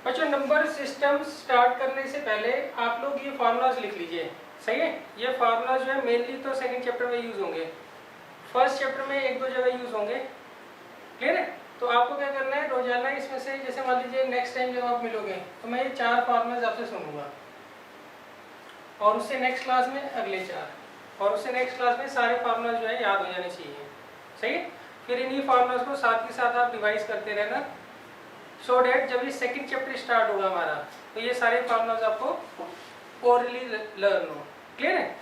बच्चों number system start करने से पहले आप लोग ये फार्मूलाज लिख लीजिए, सही है। ये फार्मूला जो है मेनली तो सेकंड चैप्टर में यूज होंगे, फर्स्ट चैप्टर में एक दो जगह यूज होंगे, क्लियर है। तो आपको क्या करना है, रोजाना इसमें से, जैसे मान लीजिए नेक्स्ट टाइम जब आप मिलोगे तो मैं ये 4 फार्मूलाज आपसे सुनूंगा, और उससे नेक्स्ट क्लास में अगले 4, और उससे नेक्स्ट क्लास में सारे फार्मूलाज जो है याद हो जाने चाहिए, सही है। फिर इन्हीं फार्मूलाज को साथ के साथ आप रिवाइज करते रहना, सो डैट जब ये सेकंड चैप्टर स्टार्ट होगा हमारा तो ये सारे फार्मूलाज आपको ओरली लर्न हो, क्लियर है।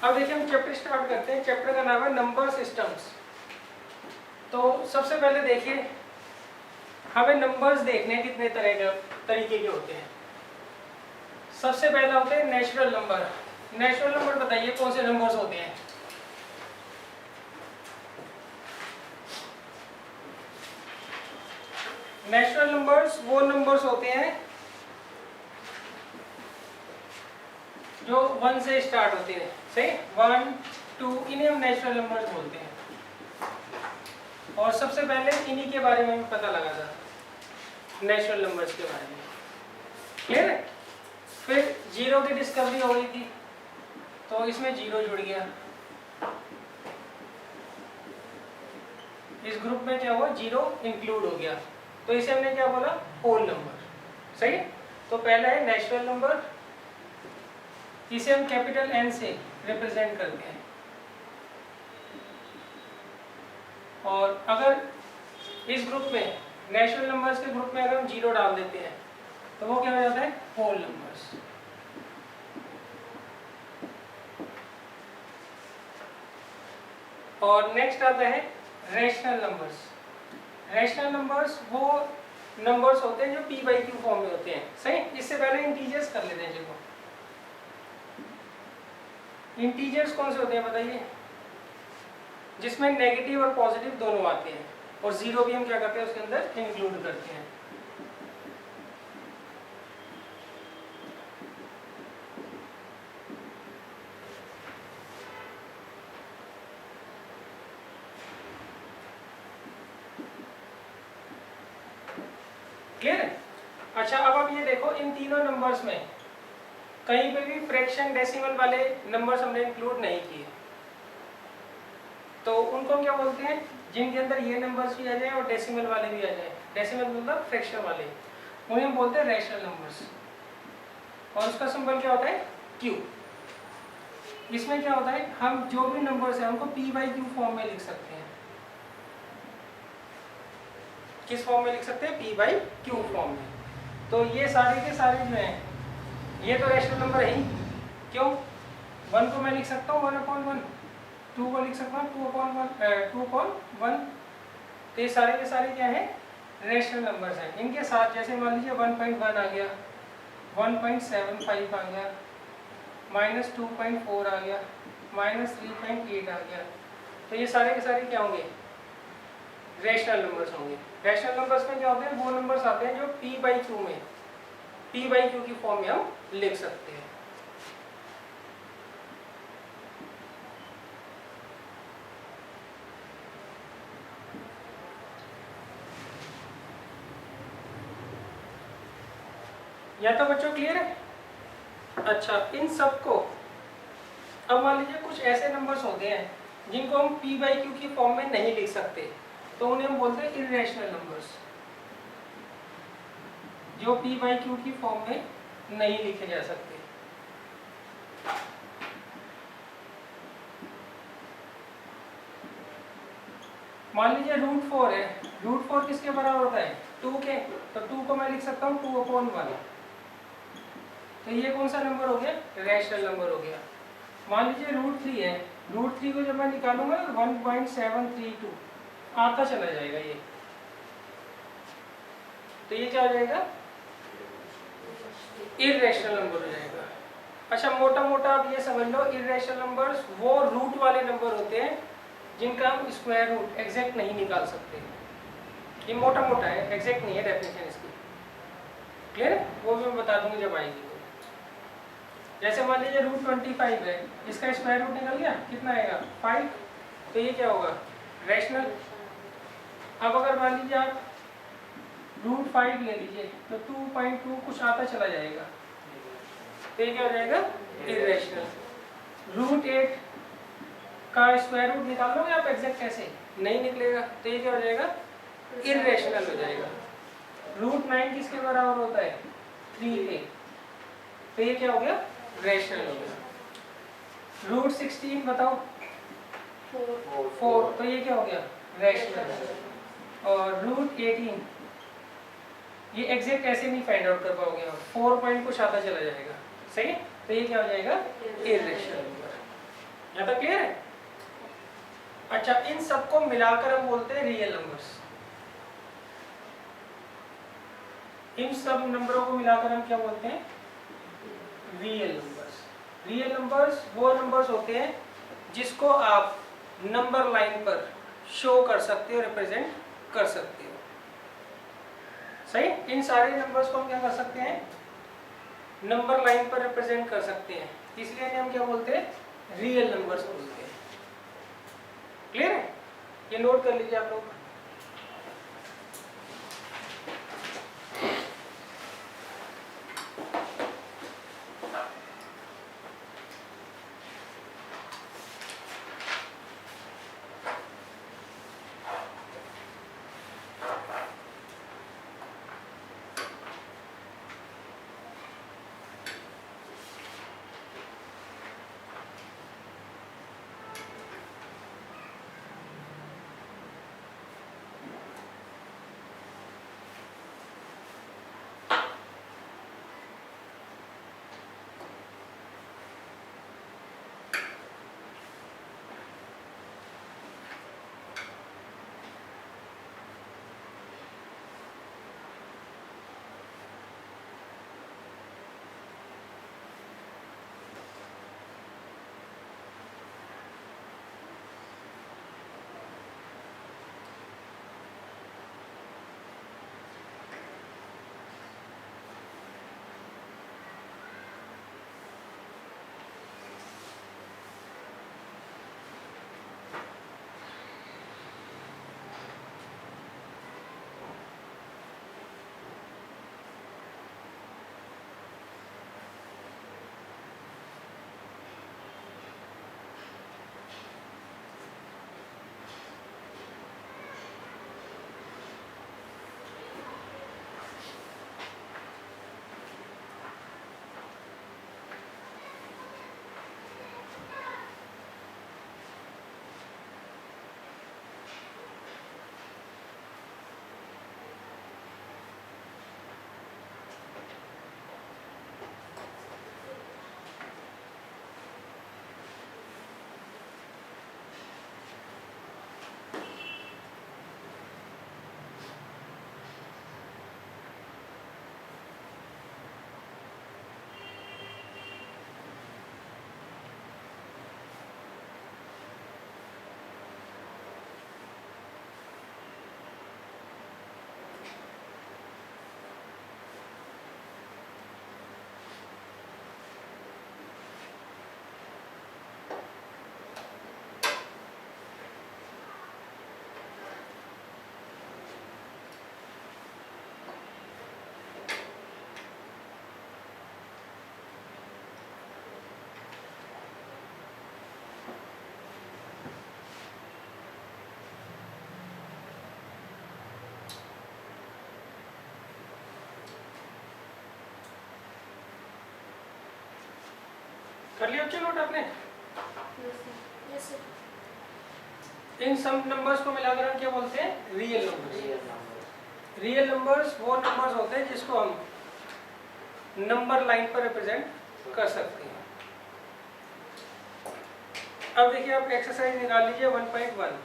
अब देखिए हम चैप्टर स्टार्ट करते हैं। चैप्टर का नाम है नंबर सिस्टम्स। तो सबसे पहले देखिए हमें नंबर्स देखने कितने तरीके के होते हैं। सबसे पहला होते हैं नेचुरल नंबर। नेचुरल नंबर बताइए कौन से नंबर्स होते हैं। नेचुरल नंबर्स वो नंबर्स होते हैं जो 1 से स्टार्ट होते हैं, सही। 1, 2 इन्हें हम नेचुरल नंबर्स बोलते हैं। और सबसे पहले इन्हीं के बारे में पता लगा था, नेचुरल नंबर्स के बारे में, क्लियर है। फिर जीरो की डिस्कवरी हो गई थी तो इसमें जीरो जुड़ गया, इस ग्रुप में क्या हुआ, जीरो इंक्लूड हो गया, तो इसे हमने क्या बोला, होल नंबर, सही। तो पहला है नेचुरल नंबर, इसे हम कैपिटल एन से रिप्रेजेंट करते हैं। और अगर इस ग्रुप में, नेचुरल नंबर्स के ग्रुप में अगर हम जीरो डाल देते हैं तो वो क्या हो जाता है, होल नंबर्स। और नेक्स्ट आता है रेशनल नंबर्स। रेशनल नंबर्स वो नंबर्स होते हैं जो p बाई क्यू फॉर्म में होते हैं, सही। इससे पहले इंटीजर्स कर लेते हैं। चलो इंटीजर्स कौन से होते हैं बताइए, जिसमें नेगेटिव और पॉजिटिव दोनों आते हैं, और जीरो भी हम क्या करते हैं उसके अंदर इंक्लूड करते हैं। क्लियर है। अच्छा अब आप ये देखो, इन तीनों नंबर्स में कहीं पे भी फ्रैक्शन डेसिमल वाले नंबर्स हमने इंक्लूड नहीं किए, तो उनको हम क्या बोलते हैं, जिनके अंदर ये नंबर्स भी आ जाए और डेसिमल वाले भी आ जाए, डेसिमल मतलब फ्रैक्शन वाले, उन्हें हम बोलते हैं रैशनल नंबर्स। और उसका सिंबल क्या होता है, क्यू। इसमें क्या होता है, हम जो भी नंबर्स हैं उनको p बाई क्यू फॉर्म में लिख सकते हैं। किस फॉर्म में लिख सकते हैं, p बाई क्यू फॉर्म में। तो ये सारे के सारे जो हैं ये तो रैशनल नंबर है ही, क्यों। 1 को मैं लिख सकता हूँ 1/1, 2 को लिख सकता हूँ 2/1, तो ये सारे के सारे क्या है, रैशनल नंबर्स हैं। इनके साथ जैसे मान लीजिए 1.1 आ गया, 1.75 आ गया, -2.4 आ गया, -3.8 आ गया, तो ये सारे के सारे क्या होंगे, रैशनल नंबर्स होंगे। रैशनल नंबर्स में क्या होते हैं, वो नंबर्स आते हैं जो p बाई क्यू में, p बाई क्यू की फॉर्म में हम लिख सकते हैं। या तो बच्चों क्लियर है। अच्छा इन सबको, अब मान लीजिए कुछ ऐसे नंबर्स होते हैं जिनको हम p बाई क्यू की फॉर्म में नहीं लिख सकते, तो उन्हें हम बोलते हैं इर्रेशनल नंबर्स, जो p बाई क्यू की फॉर्म में नहीं लिखे जा सकते। मान लीजिए √4 है, √4 किसके बराबर होता है, 2 के, तो 2 को मैं लिख सकता हूँ 2/1, तो ये कौन सा नंबर हो गया, रैशनल नंबर हो गया। मान लीजिए √3 है, √3 को जब मैं निकालूंगा 1.732 आता चला जाएगा ये, तो ये क्या हो जाएगा, इर्रेशनल नंबर हो जाएगा। अच्छा मोटा मोटा आप ये समझ लो, इर्रेशनल नंबर्स वो रूट वाले नंबर होते हैं जिनका हम स्क्वायर रूट एग्जैक्ट नहीं निकाल सकते। ये मोटा मोटा है, एग्जैक्ट नहीं है डेफिनेशन इसकी, क्लियर है। वो भी मैं बता दूंगी जब आएगी। जैसे मान लीजिए √25 है, इसका स्क्वायर रूट निकल गया, कितना आएगा 5, तो ये क्या होगा, रैशनल। अब अगर मान लीजिए आप √5 ले लीजिए तो 2.2 कुछ आता चला जाएगा, तो ये क्या हो जाएगा? इरेशनल। √8 का स्क्वायर रूट निकाल लोगे आप एग्जैक्ट ऐसे नहीं निकलेगा, तो ये क्या हो जाएगा? इरेशनल हो जाएगा। √9 किसके बराबर होता है? 3a, तो ये क्या हो गया? रेशनल हो गया। √16 बताओ 4, तो ये क्या हो गया? रेशनल। और √18 ये एग्जैक्ट ऐसे नहीं फाइंड आउट कर पाओगे आप, 4 पॉइंट कुछ आता चला जाएगा, सही है, तो ये क्या हो जाएगा? Irrational number. यहाँ तक क्लियर है? अच्छा, इन सबको मिलाकर हम बोलते हैं रियल नंबर्स। इन सब नंबरों को मिलाकर हम क्या बोलते हैं? Real numbers. रियल नंबर्स वो नंबर्स होते हैं जिसको आप नंबर लाइन पर शो कर सकते हो, रिप्रेजेंट कर सकते हो, सही। इन सारे नंबर्स को हम क्या कर सकते हैं? नंबर लाइन पर रिप्रेजेंट कर सकते हैं, इसलिए हम क्या बोलते हैं? रियल नंबर्स बोलते हैं। क्लियर है? ये नोट कर लीजिए आप लोग। कर लिया बच्चों नोट आपने? Yes, sir. इन सब नंबर्स को मिलाकर हम क्या बोलते हैं? Real numbers. रियल नंबर्स वो नंबर्स होते हैं जिसको हम नंबर लाइन पर रिप्रेजेंट कर सकते हैं। अब देखिए आप एक्सरसाइज निकाल लीजिए 1.1।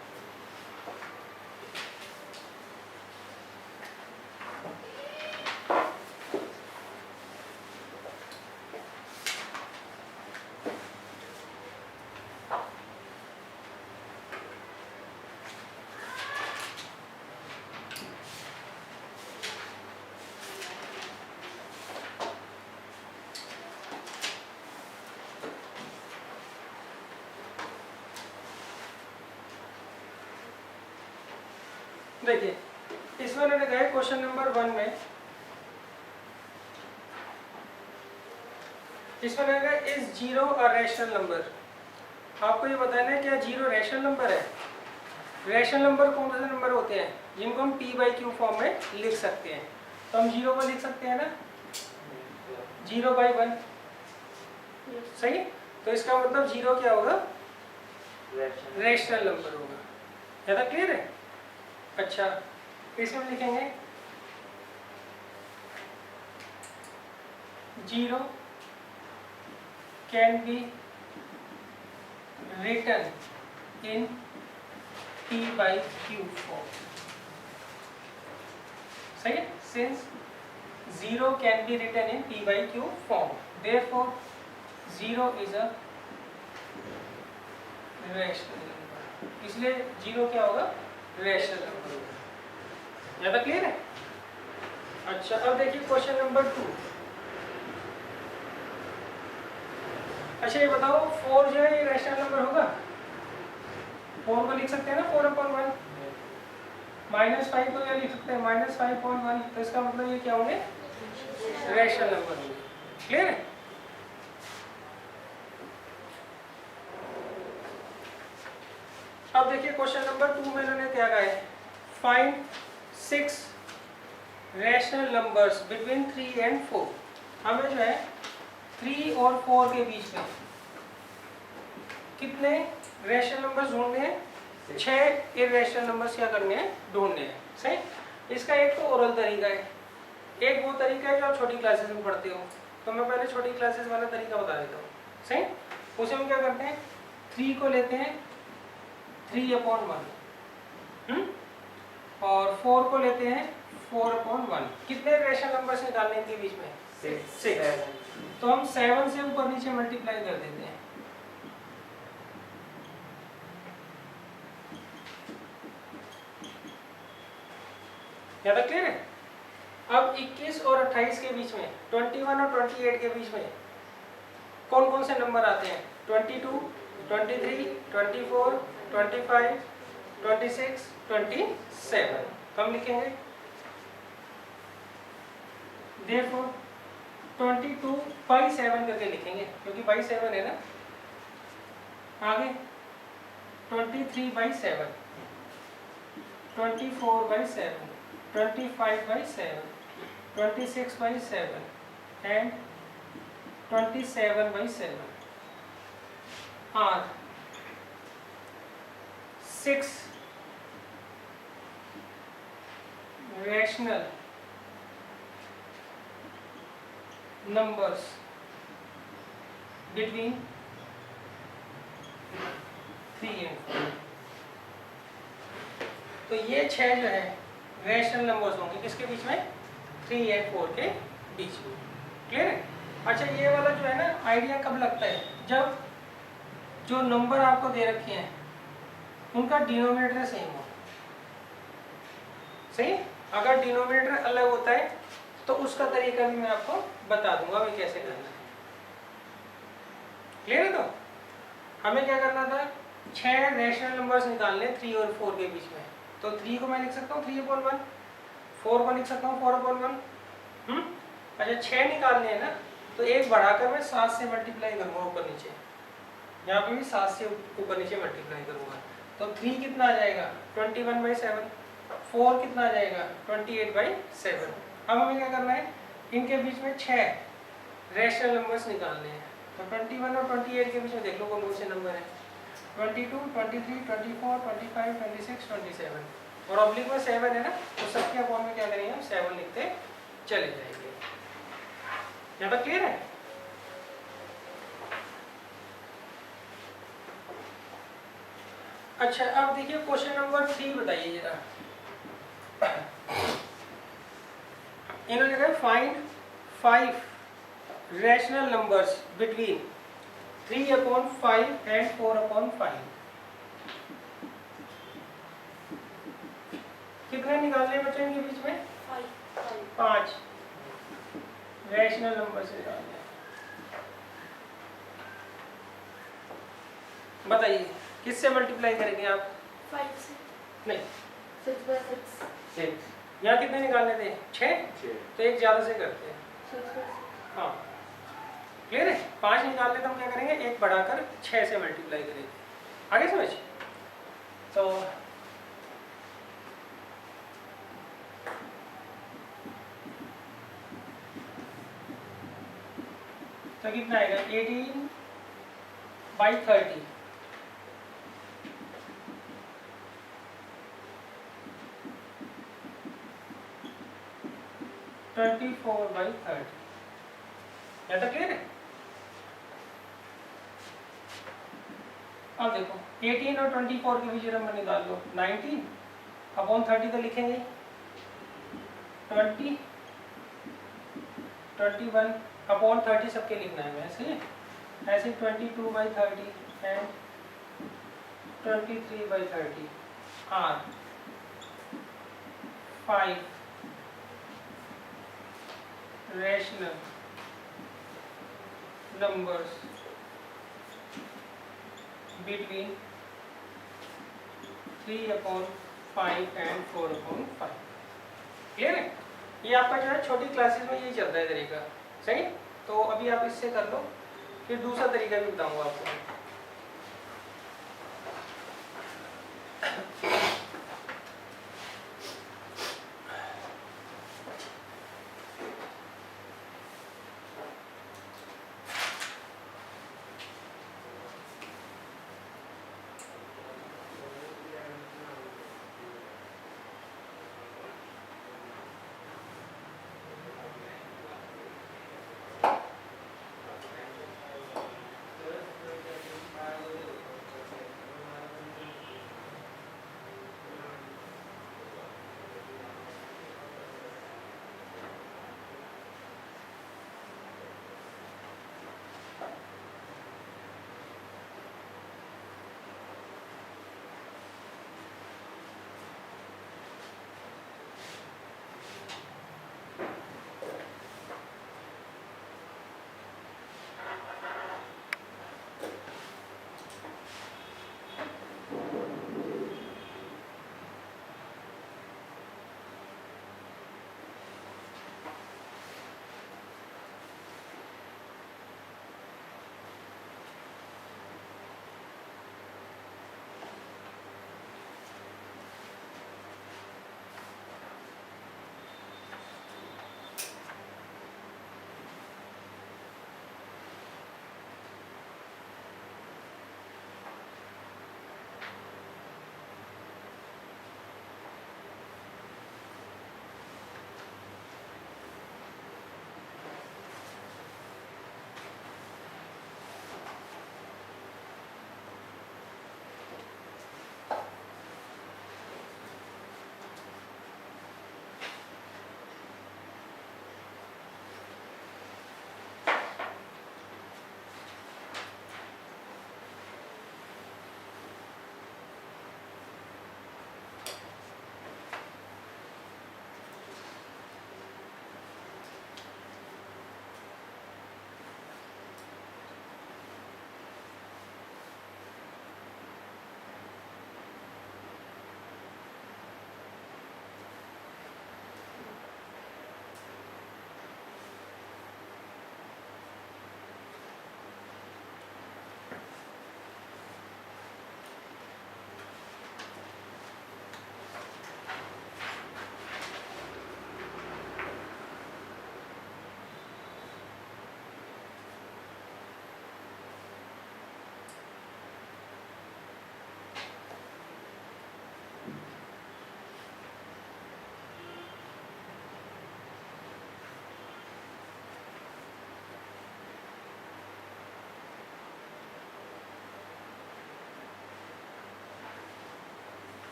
देखिए इसमें इसमें उन्होंने कहा क्वेश्चन नंबर 1 में, इसमें कहा is zero a rational number. आपको ये बताना है क्या जीरो रैशनल नंबर है। रैशनल नंबर कौन से नंबर होते हैं जिनको हम p/q फॉर्म में लिख सकते हैं। तो हम जीरो को लिख सकते हैं ना, 0/1, सही। तो इसका मतलब जीरो क्या होगा, रैशनल नंबर होगा। ज़्यादा क्लियर है। अच्छा, इसमें लिखेंगे zero can be written in p/q form, सही है। Since zero can be written in p/q form, therefore zero is a rational number, इसलिए जीरो क्या होगा, रैशनल नंबर होगा। ज़्यादा क्लियर है। अच्छा, अब देखिए क्वेश्चन नंबर 2। अच्छा ये बताओ 4 जो है ये रैशनल नंबर होगा। 4 को लिख सकते हैं ना 4/1, -5 को क्या लिख सकते हैं, -5/1। तो इसका मतलब ये क्या होंगे, रैशनल नंबर होंगे। क्लियर है। अब देखिए क्वेश्चन नंबर 2 में इन्होंने क्या कहा है, find 6 rational numbers between 3 and 4। हमें जो है 3 और 4 के बीच में कितने रैशनल नंबर्स ढूंढने हैं, 6 इररेशनल नंबर्स क्या करने हैं, ढूंढने हैं, सही। इसका एक तो ओरल तरीका है, एक वो तरीका है जो आप छोटी क्लासेस में पढ़ते हो। तो मैं पहले छोटी क्लासेस वाला तरीका बता देता हूँ, सही। उसे हम क्या करते हैं, 3 को लेते हैं 3/1, और 4 को लेते हैं 4/1। कितने रैशनल नंबर्स निकालने इनके बीच में, 6। तो हम 7 से ऊपर नीचे मल्टीप्लाई कर देते हैं। ज़्यादा क्लियर है। अब 21 और 28 के बीच में, 21 और 28 के बीच में कौन कौन से नंबर आते हैं, 22, 23, 24, 25, 26, 27। तो हम लिखेंगे therefore 22/7 करके लिखेंगे, क्योंकि 7 है ना। आगे 23/7, 24/7, 25/7, 26/7 and 27/7 are 6 rational numbers between 3 and 4। तो ये 6 जो है रैशनल नंबर्स होंगे किसके बीच में, 3 और 4 के बीच में। क्लियर है। अच्छा ये वाला जो है ना आइडिया कब लगता है, जब जो नंबर आपको दे रखे हैं उनका डिनोमिनेटर सेम हो, सही। अगर डिनोमिनेटर अलग होता है तो उसका तरीका भी मैं आपको बता दूंगा भी कैसे करना है। क्लियर है। तो हमें क्या करना था, 6 रैशनल नंबर्स निकालने 3 और 4 के बीच में। तो 3 को मैं लिख सकता हूँ 3/1, 4 को लिख सकता हूँ 4/1। अच्छा 6 निकालने हैं ना, तो एक बढ़ाकर मैं 7 से मल्टीप्लाई करूँगा ऊपर नीचे, यहाँ पे भी 7 से ऊपर नीचे मल्टीप्लाई करूँगा। तो 3 कितना आ जाएगा, 21/7। 4 कितना आ जाएगा, 28/7। अब हमें क्या करना है, इनके बीच में 6 रैशनल नंबर्स निकालने हैं। तो 21 और 28 के बीच में देख लो कौन कौन से नंबर हैं, 22, 23, 24, 25, 26, 27 और ऑब्लिक में 7 है ना, तो सबके अपॉन में क्या करेंगे हम 7 लिखते चले जाएंगे। यहाँ तक क्लियर है। अच्छा अब देखिए क्वेश्चन नंबर 3 बताइए जरा। इन्होंने कहा find 5 rational numbers between 3/5 and 4/5। कितने निकालने बच्चे इनके बीच में, 5 रैशनल नंबर्स निकालने। बताइए किससे मल्टीप्लाई करेंगे आप, 5 से नहीं 6/6, 6 यहाँ कितने निकालने थे? 6। तो एक ज़्यादा से करते हैं। 6 हाँ क्लियर है। 5 निकालने तो हम क्या करेंगे, एक बढ़ाकर 6 से मल्टीप्लाई करेंगे। आगे समझ। तो कितना आएगा, 18/30 24/30। क्या तो क्लियर है। अब देखो 18 और 24 के बीच नंबर निकाल लो। 19/30 तो लिखेंगे, 20 21/30 सबके लिखना है वैसे। ऐसे 22/30 and 23/30 are 5 rational numbers between 3/5 and 4/5। Clear है। ये आपका जो है छोटी क्लासेस में यही चलता है तरीका। सही। तो अभी आप इससे कर लो, फिर दूसरा तरीका भी बताऊंगा आपको।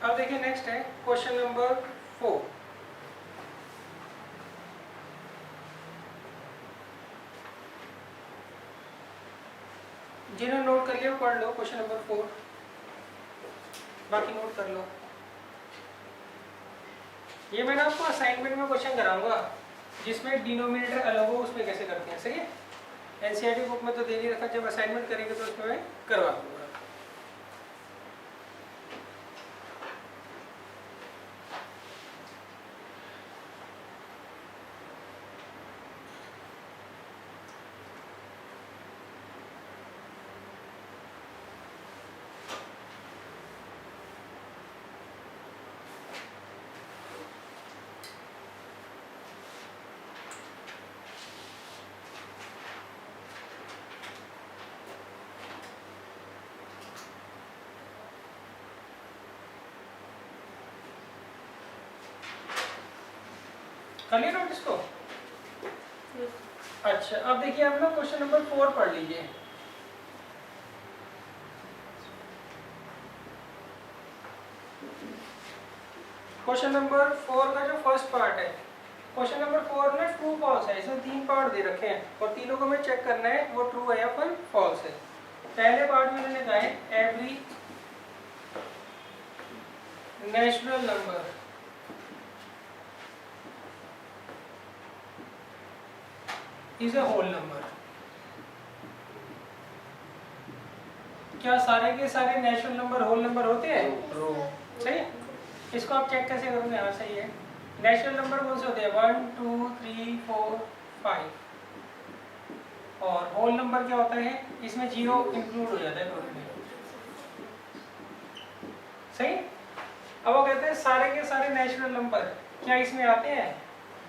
अब देखिए नेक्स्ट है क्वेश्चन नंबर 4। जिन्होंने नोट कर लिया पढ़ लो क्वेश्चन नंबर 4, बाकी नोट कर लो। ये मैंने आपको असाइनमेंट में क्वेश्चन कराऊंगा जिसमें डिनोमिनेटर अलग हो, उसमें कैसे करते हैं, सही है। एनसीईआरटी बुक में तो दे नहीं रखा, जब असाइनमेंट करेंगे तो उसमें मैं करवा दूंगा। कर लिया नोट इसको? अच्छा, अब देखिए आप ना क्वेश्चन नंबर 4 पढ़ लीजिए। क्वेश्चन नंबर 4 का जो फर्स्ट पार्ट है, क्वेश्चन नंबर 4 में ट्रू फॉल्स है, इसमें 3 पार्ट दे रखे हैं और तीनों को हमें चेक करना है वो ट्रू है या फिर फॉल्स है। पहले पार्ट में उन्होंने कहा है every natural number is a whole number. क्या सारे के सारे नेचुरल नंबर होल नंबर होते हैं? सही है। इसको आप चेक कैसे करोगे? हाँ सही है। नेचुरल नंबर कौन से होते हैं? 1 2 3 4 5। और होल नंबर क्या होता है? इसमें 0 इंक्लूड हो जाता है टोटल में, सही। अब वो कहते हैं सारे के सारे नेचुरल नंबर क्या इसमें आते हैं?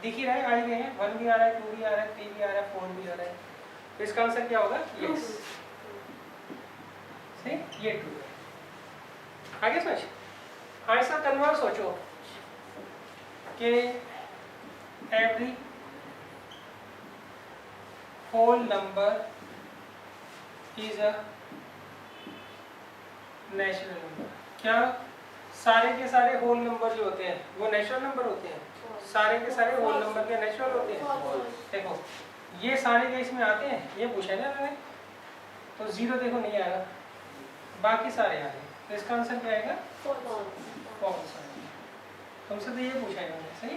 दिख ही रहे हैं, आ ही गए हैं। 1 भी आ रहा है, 2 भी आ रहा है, 3 भी आ रहा है, 4 भी आ रहा है। तो इसका आंसर क्या होगा? यस, सही, ये ट्रू है। आगे समझ। ऐसा कन्वर्स सोचो कि every whole number is a natural number. क्या सारे के सारे होल नंबर जो होते हैं वो नेचुरल नंबर होते हैं? सारे के सारे होल नंबर क्या नेचुरल होते हैं? देखो ये सारे के इसमें आते हैं, ये पूछा ना मैंने, तो 0 देखो नहीं आएगा, बाकी सारे आ गए। तो इसका आंसर क्या आएगा? फॉल्स आएगा। तुमसे तो ये पूछा है मैंने, सही।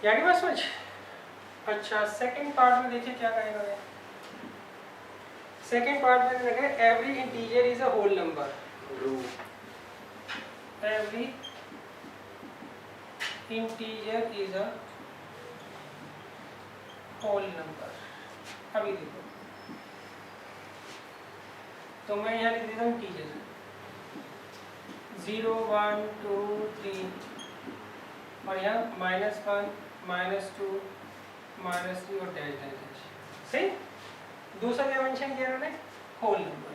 यानी बात समझ। अच्छा, सेकंड पार्ट में देखिए क्या कहेगा। सेकंड पार्ट में देखिए every integer is a whole number. Every integer is a whole number. अभी देखो तो मैं यहाँ लिख देता हूँ इंटीजर 0 1 2 3 और यहाँ -1 -2 -3 और डैश डैश डैश, सही। दूसरा क्या मेंशन किया उन्होंने? Whole number.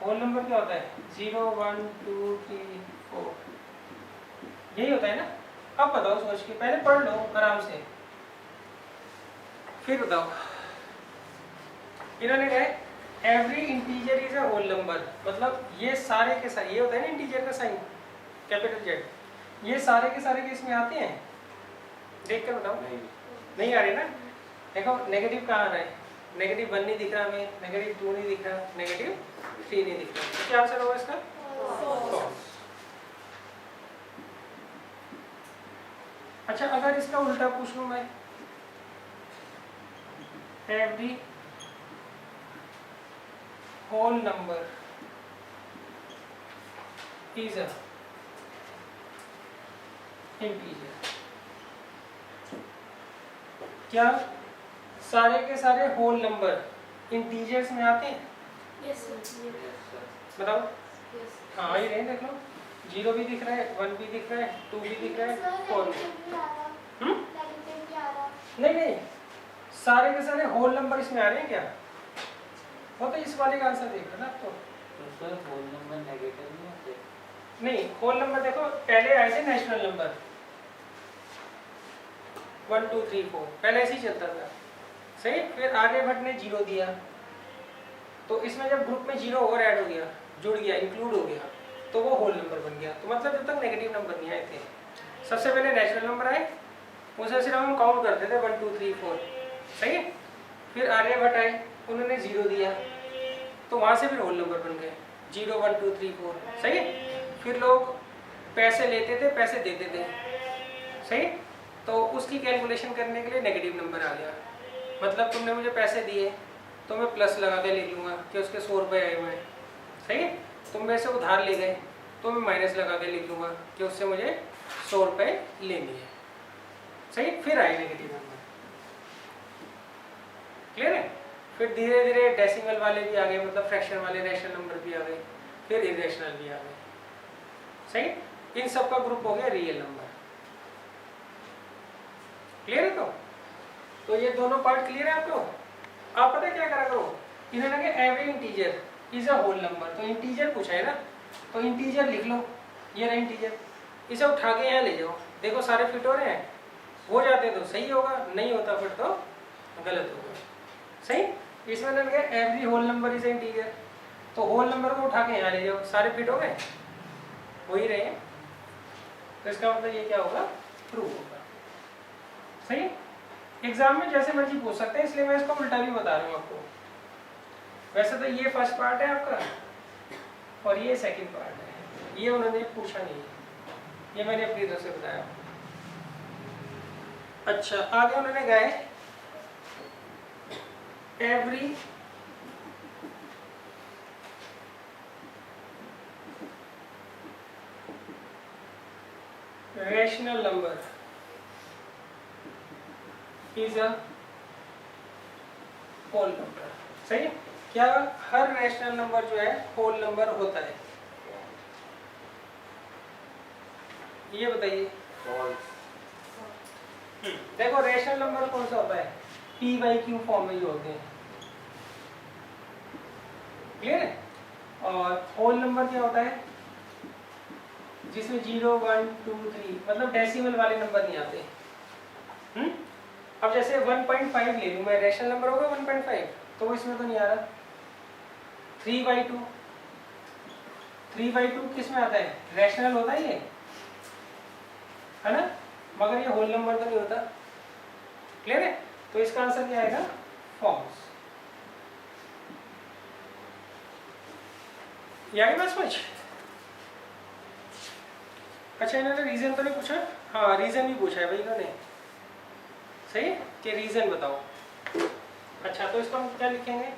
होल नंबर क्या होता है? 0 1 2 3 4, यही होता है ना। अब बताओ सोच के, पहले पढ़ लो आराम से फिर बताओ। इन्होंने कहा every integer is a whole number, मतलब ये सारे के सारे, ये होता है ना इंटीजर का साइन कैपिटल जेड, ये सारे के सारे के इसमें आते हैं? देख कर बताओ। नहीं आ रहे ना। देखो नेगेटिव कहाँ आ रहा है? -1 नहीं दिख रहा हमें, -2 नहीं दिख रहा, -3 नहीं दिख रहा। तो क्या आंसर होगा इसका? फॉल्स। अच्छा, अगर इसका उल्टा पूछ लूं मैं, every whole number is a integer, क्या सारे के सारे होल नंबर इंटीजर्स में आते हैं? Yes sir. बताओ। यस। हाँ ये नहीं, देख लो 0 भी दिख रहा है, 1 भी दिख रहा है, 2 भी दिख रहा है, 4 भी। नहीं नहीं, सारे के सारे होल नंबर इसमें आ रहे हैं क्या? वो तो इस वाले का आंसर देख लो ना। तो सर होल नंबर नेगेटिव नहीं होते? नहीं, होल नंबर देखो पहले आए थे नेचुरल नंबर 1 2 3 4, पहले ऐसे ही चलता था, सही। फिर आर्यभट्ट ने 0 दिया, तो इसमें जब ग्रुप में 0 और ऐड हो गया, जुड़ गया, इंक्लूड हो गया, तो वो होल नंबर बन गया। तो मतलब जब तक नेगेटिव नंबर नहीं आए थे, सबसे पहले नेचुरल नंबर आए, उसे सिर्फ हम काउंट करते थे 1 2 3 4, सही है। फिर आर्यभट्ट आए, उन्होंने 0 दिया, तो वहाँ से फिर होल नंबर बन गए 0 1 2 3 4। सही है। फिर लोग पैसे लेते थे, पैसे देते थे। सही। तो उसकी कैलकुलेशन करने के लिए नेगेटिव नंबर आ गया। मतलब तुमने मुझे पैसे दिए तो मैं प्लस लगा के लिख लूँगा कि उसके 100 रुपये आए हुए हैं। सही है। तुम मेरे से उधार ले गए तो मैं माइनस लगा के लिख लूँगा कि उससे मुझे 100 रुपये लेने हैं। सही। फिर आए नेगेटिव नंबर। क्लियर है। फिर धीरे धीरे डेसिमल वाले भी आ गए, मतलब फ्रैक्शन वाले रैशनल नंबर भी आ गए, फिर इरेशनल भी आ गए। सही। इन सब का ग्रुप हो गया रियल नंबर। क्लियर है। तो ये दोनों पार्ट क्लियर है आपको। आप पता है क्या करा करो, इन्होंने कहा every integer is a whole number, तो इंटीजर पूछा है ना, तो इंटीजर लिख लो, ये रहा इंटीजर, इसे उठा के यहाँ ले जाओ, देखो सारे फिट हो रहे हैं, हो जाते तो सही होगा, नहीं होता फिर तो गलत होगा। सही। इसमें उन्होंने कहा every whole number is integer, तो होल नंबर को उठा के यहाँ ले जाओ, सारे फिट हो गए, हो ही रहे हैं, तो इसका मतलब ये क्या होगा, ट्रू होगा। सही। एग्जाम में जैसे मर्जी पूछ सकते हैं, इसलिए मैं इसको उल्टा भी बता रहा हूँ आपको। वैसे तो ये फर्स्ट पार्ट है आपका और ये सेकंड पार्ट है, ये उन्होंने पूछा नहीं है, ये मैंने अपनी तरफ से बताया। अच्छा, आगे उन्होंने गए every rational number is a whole number. सही। क्या हर रैशनल नंबर जो है होल नंबर होता है, ये बताइए। देखो रैशनल नंबर कौन सा होता है, p बाई क्यू फॉर्म में ही होते हैं। क्लियर है। और होल नंबर क्या होता है, जिसमें 0 1 2 3 मतलब डेसिमल वाले नंबर नहीं आते। अब जैसे 1.5 ले लूँ मैं, रैशनल नंबर होगा 1.5, तो वो इसमें तो नहीं आ रहा। 3/2, 3/2 किस में आता है, रैशनल होता है ये, है ना, मगर ये होल नंबर तो नहीं होता। क्लियर है। तो इसका आंसर क्या आएगा, फॉल्स। ये आई बात समझ। अच्छा, इन्होंने रीजन तो नहीं पूछा, हाँ रीजन भी पूछा है भाई इन्होंने। सही है कि रीजन बताओ। अच्छा, तो इसको हम क्या लिखेंगे,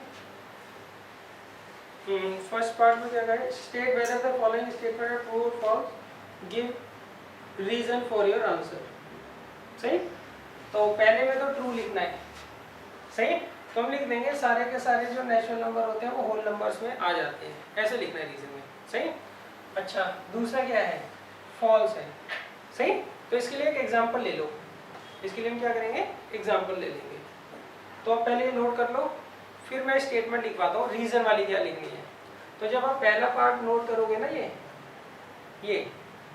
फर्स्ट पार्ट में क्या करें, state whether the following statement are true और false, give reason for your answer. सही। तो पहले में तो ट्रू लिखना है। सही। तो हम लिख देंगे सारे के सारे जो नेचुरल नंबर होते हैं वो होल नंबर्स में आ जाते हैं, ऐसे लिखना है रीजन में। सही। अच्छा, दूसरा क्या है, फॉल्स है। सही। तो इसके लिए एक एग्जांपल ले लो, इसके लिए हम क्या करेंगे, एग्जांपल ले लेंगे। तो आप पहले नोट कर लो, फिर मैं स्टेटमेंट लिखवाता हूँ रीजन वाली क्या लिखनी है। तो जब आप पहला पार्ट नोट करोगे ना, ये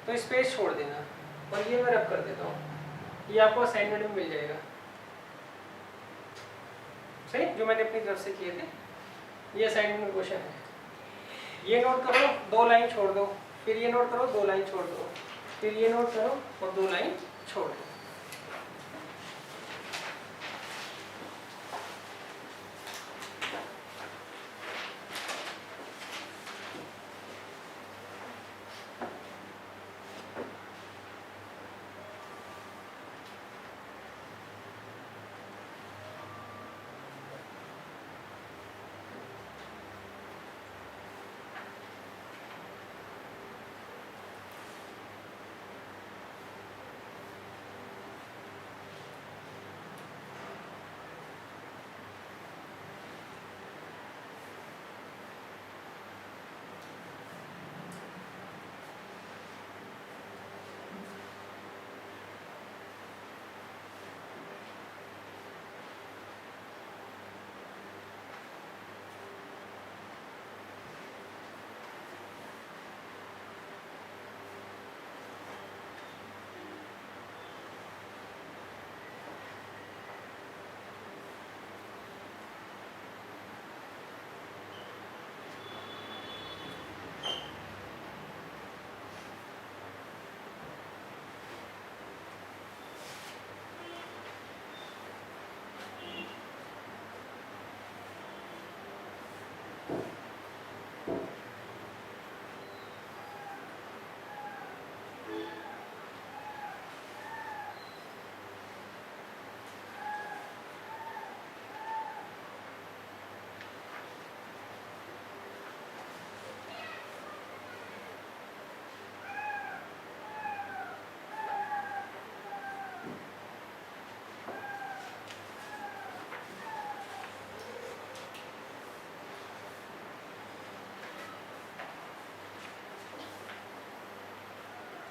तो स्पेस छोड़ देना, और ये मैं रब कर देता हूँ, ये आपको असाइनमेंट में मिल जाएगा। सही, जो मैंने अपनी तरफ से किए थे, ये असाइनमेंट में क्वेश्चन है। ये नोट करो, 2 लाइन छोड़ दो, फिर ये नोट करो, 2 लाइन छोड़ दो, फिर ये नोट करो और 2 लाइन छोड़ दो।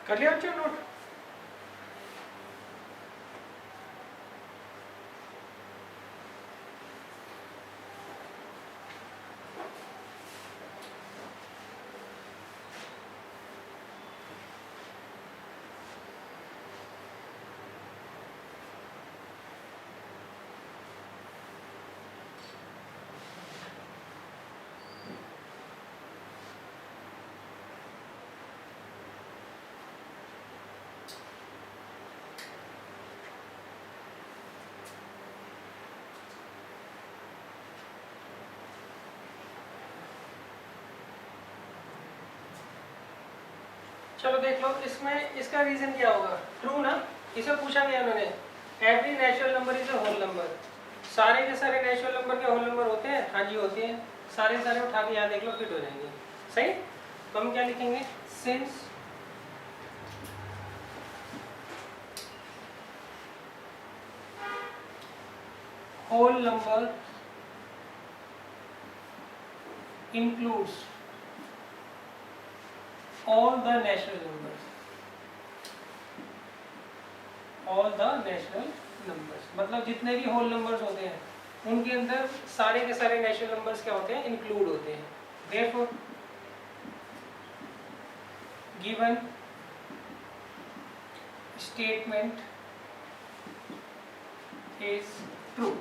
कर लिया बच्चों नोट? चलो देख लो, इसमें इसका रीजन क्या होगा? ट्रू ना, इसे पूछा गया उन्होंने, every natural number is a whole number. सारे के सारे नेचुरल नंबर के होल नंबर होते हैं? हाँ जी होते हैं। सारे सारे उठा के यहाँ देख लो, फिट हो जाएंगे। सही, तो हम क्या लिखेंगे? Since whole number includes all the natural numbers, all the natural numbers मतलब जितने भी होल नंबर्स होते हैं उनके अंदर सारे के सारे नेचुरल नंबर्स क्या होते हैं? इंक्लूड होते हैं। therefore given statement is true।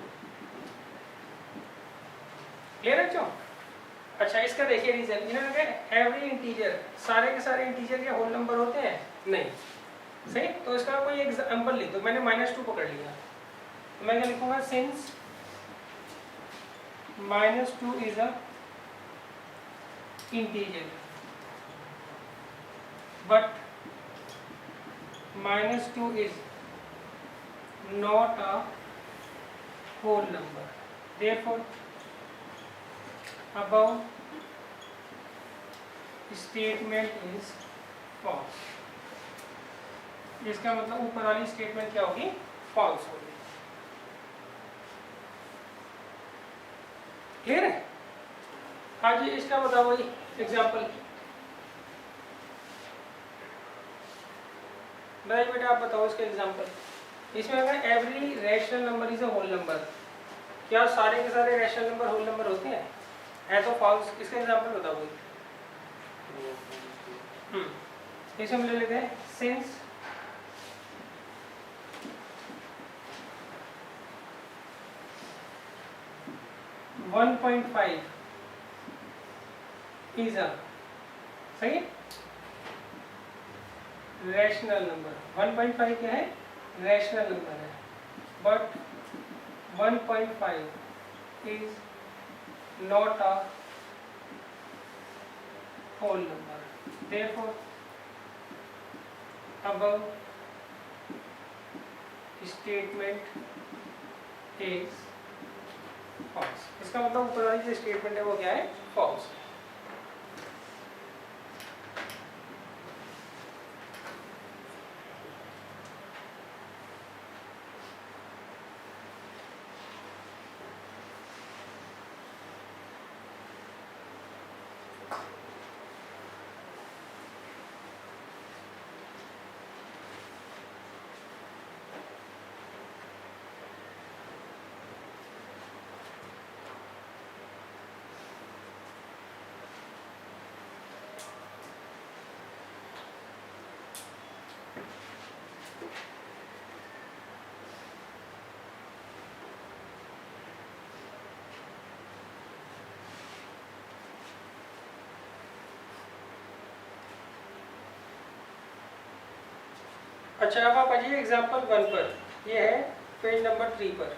Clear है बच्चों? अच्छा, इसका देखिए रीजन, इन्होंने कहा एवरी इंटीजर, सारे के सारे इंटीजर के होल नंबर होते हैं? नहीं। सही, तो इसका कोई एग्जांपल लिख दो। मैंने -2 पकड़ लिया, तो मैं क्या लिखूंगा? Since -2 is a integer but -2 is not a whole number, therefore above statement is false। इसका मतलब ऊपर वाली स्टेटमेंट क्या होगी? फॉल्स होगी। क्लियर है? हाँ जी, इसका बताओ भाई एग्जाम्पल। बताइए बेटा, आप बताओ इसका एग्जाम्पल। इसमें अगर every rational number is a whole number, क्या सारे के सारे रैशनल नंबर होल नंबर होते हैं? है तो फॉल्स। इसका एग्जाम्पल बताओ भाई। इसमें हम ले लेते हैं सिंस वन 1.5 इज अ, सही, रैशनल नंबर। 1.5 क्या है? रैशनल नंबर है, but 1.5 is not a whole number, therefore above statement is false। इसका मतलब ऊपर वाली जो स्टेटमेंट है वो क्या है? false। अच्छा, अब आप आ जाइए एग्जाम्पल 1 पर। ये है पेज नंबर 3 पर।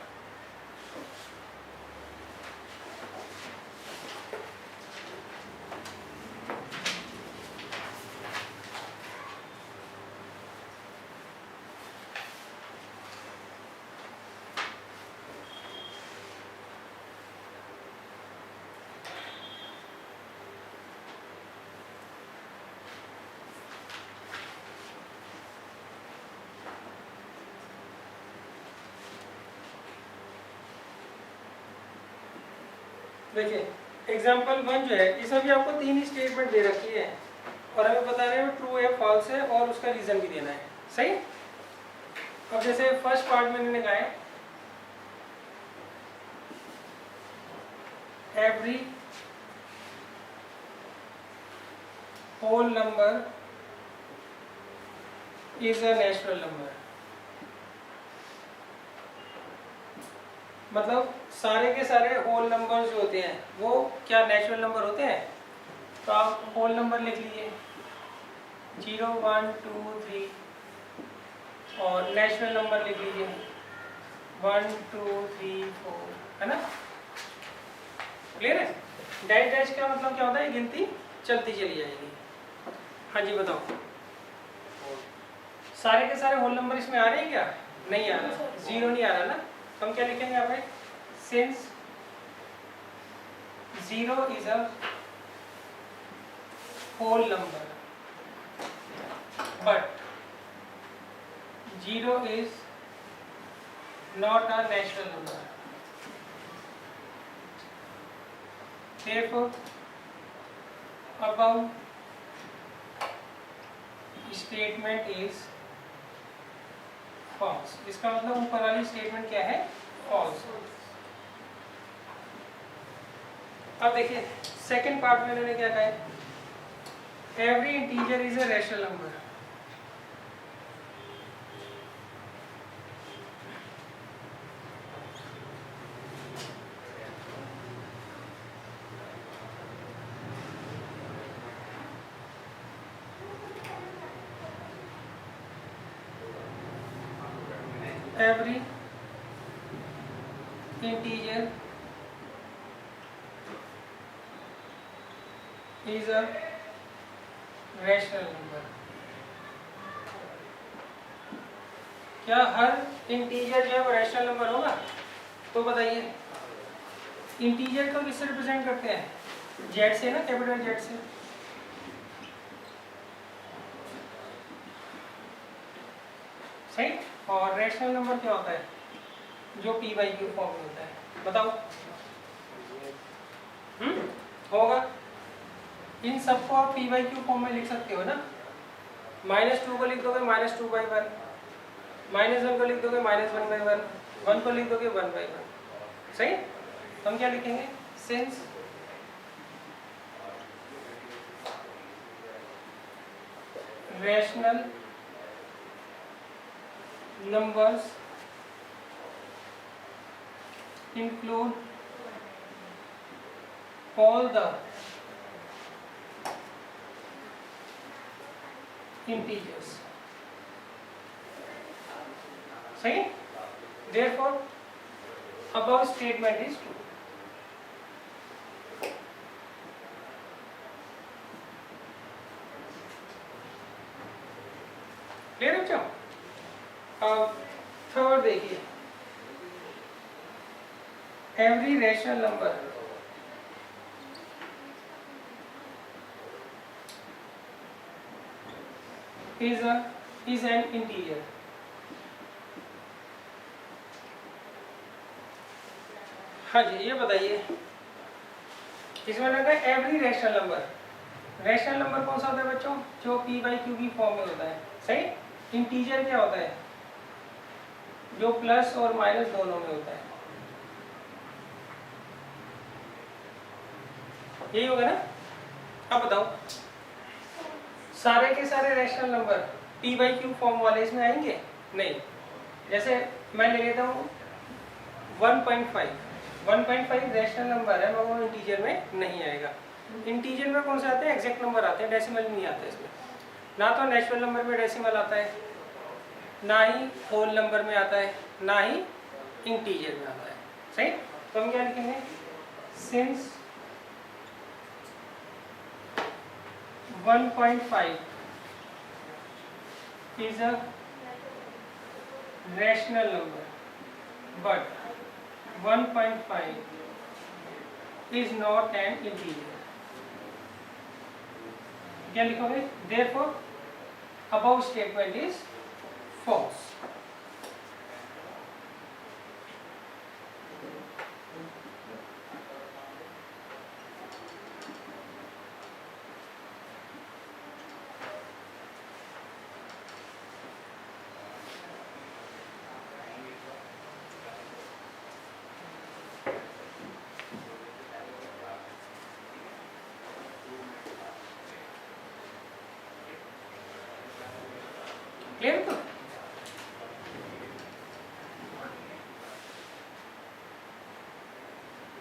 देखिए एग्जाम्पल 1 जो है, इसमें भी आपको 3 ही स्टेटमेंट दे रखी है और हमें बताना है ट्रू है फॉल्स है और उसका रीजन भी देना है। सही। अब जैसे फर्स्ट पार्ट में मैंने कहा है every whole number is a natural number, मतलब सारे के सारे होल नंबर जो होते हैं वो क्या नेचुरल नंबर होते हैं। तो आप होल नंबर लिख लीजिए 0 1 2 3 और नेचुरल नंबर लिख लीजिए 1 2 3 4, है ना। क्लियर है। डैश डैश का मतलब क्या होता है, गिनती चलती चली जाएगी। हाँ जी बताओ, सारे के सारे होल नंबर इसमें आ रहे हैं क्या? नहीं आ रहा, 0 नहीं आ रहा ना। तो हम क्या लिखेंगे यहाँ पे, since 0 is a whole number but 0 is not a natural number, therefore above statement is false। इसका मतलब ऊपर वाली स्टेटमेंट क्या है, false। अब देखिए सेकंड पार्ट में मैंने क्या कहा है, every integer is a rational number। every integer is a rational number। क्या हर इंटीजर जो है वो रैशनल नंबर होगा? तो बताइए इंटीजर को किससे रिप्रेजेंट करते हैं, जेड से ना, कैपिटल जेड से। सही। और रैशनल नंबर क्या होता है, जो पी बाई क्यू फॉर्म में होता है, बताओ। होगा। इन सबको आप पी बाई क्यू फॉर्म में लिख सकते हो ना। -2 को लिख दोगे -2/1, -1 को लिख दोगे -1/1, 1 को लिख दोगे 1/1। सही। तो हम क्या लिखेंगे, since rational numbers include all the integers। सही। therefore above statement is true। Clear बच्चों। अब थर्ड देखिए, every rational number is an integer। हाँ जी ये बताइए, इसमें लगा every rational number. Rational number कौन सा होता है बच्चों, जो पी बाई क्यू की फॉर्म में होता है। सही। इंटीजर क्या होता है, जो प्लस और माइनस दोनों में होता है। यही होगा ना। अब बताओ सारे के सारे rational number P by Q form वाले इसमें आएंगे? नहीं। जैसे मैं ले लेता हूँ 1.5 रैशनल नंबर है मगर वो इंटीजर में नहीं आएगा। इंटीजर में कौन से आते हैं, एग्जैक्ट नंबर आते हैं, डेसिमल नहीं आता इसमें। ना तो नेचुरल नंबर में डेसिमल आता है, ना ही होल नंबर में आता है, ना ही इंटीजर में आता है। सही। तो हम क्या लिखेंगे, since 1.5 is a rational number but 1.5 is not an integer। क्या लिखोगे, therefore above statement is false।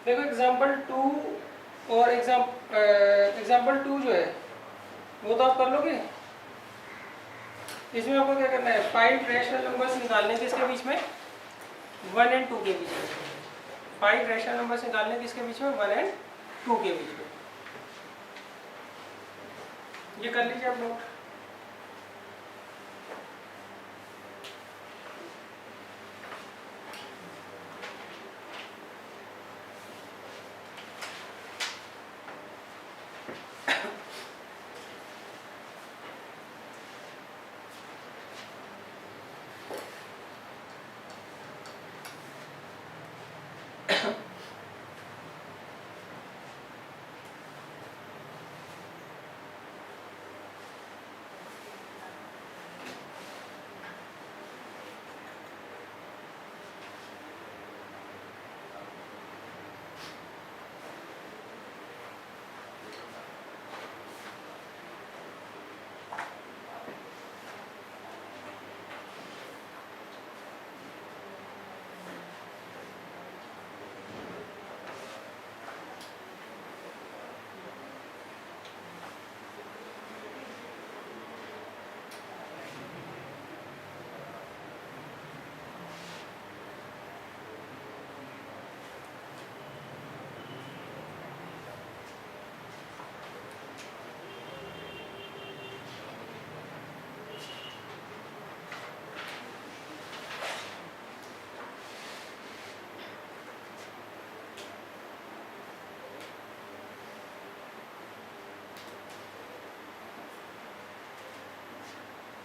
देखो एग्जाम्पल 2 और एग्जाम्पल 2 जो है वो तो आप कर लोगे। इसमें आपको क्या करना है, 5 रैशनल नंबर्स निकालने हैं किसके बीच में, 1 एंड 2 के बीच में। 5 रैशनल नंबर्स निकालने हैं किसके बीच में, 1 एंड 2 के बीच में। ये कर लीजिए आप लोग।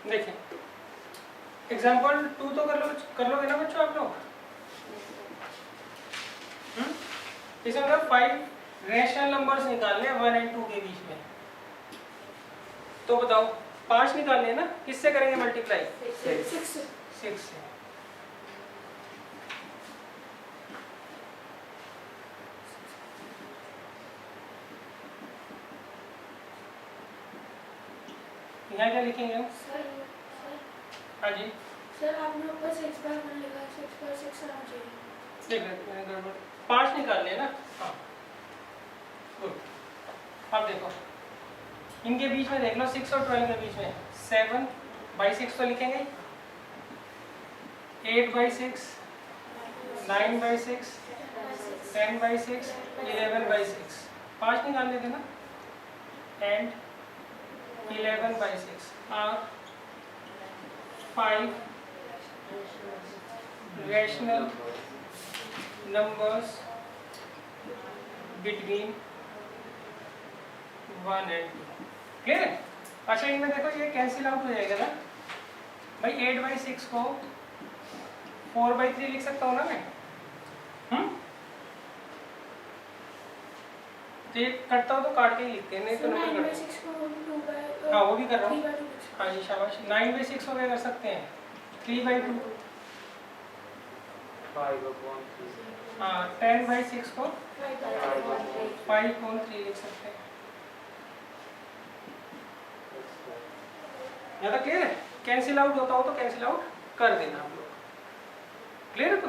देखिए एग्जाम्पल 2 तो कर लोगे ना बच्चों आप लोग। इसमें मतलब 5 रैशनल नंबर्स निकालने हैं 1 एंड 2 के बीच में। तो बताओ 5 निकालने हैं ना, किससे करेंगे मल्टीप्लाई, 6 से। यहाँ क्या लिखेंगे हम, हाँ जी सर आपने ऊपर 6 बार 1 लिखा, 6 बार 6 आना चाहिए। देख लेते हैं गड़बड़। 5 निकालने हैं ना, हाँ गुड। अब देखो इनके बीच में देख लो, 6 और 12 के बीच में 7/6 तो लिखेंगे, 8/6, 9/6, 10/6, 11/6। 5 निकालने थे ना, and 11/6 are 5 rational numbers between 1 and 2। Clear है। अच्छा इनमें देखो ये कैंसिल आउट हो जाएगा ना भाई। 8/6 को 4/3 लिख सकता हूँ ना मैं। तो ये कटता हो तो काट के ही लिखते हैं, नहीं तो नहीं करते। 9/6 को 2 बाय, हाँ वो भी कर रहा हूँ। 3/2। हाँ जी शाबाश। 9/6 को क्या कर सकते हैं, 3/2। 5/3। हाँ 10/6 को 5/3। 5/3 लिख सकते हैं। यहाँ तक क्लियर है। कैंसिल आउट होता हो तो कैंसिल आउट कर देना आप लोग। क्लियर है तो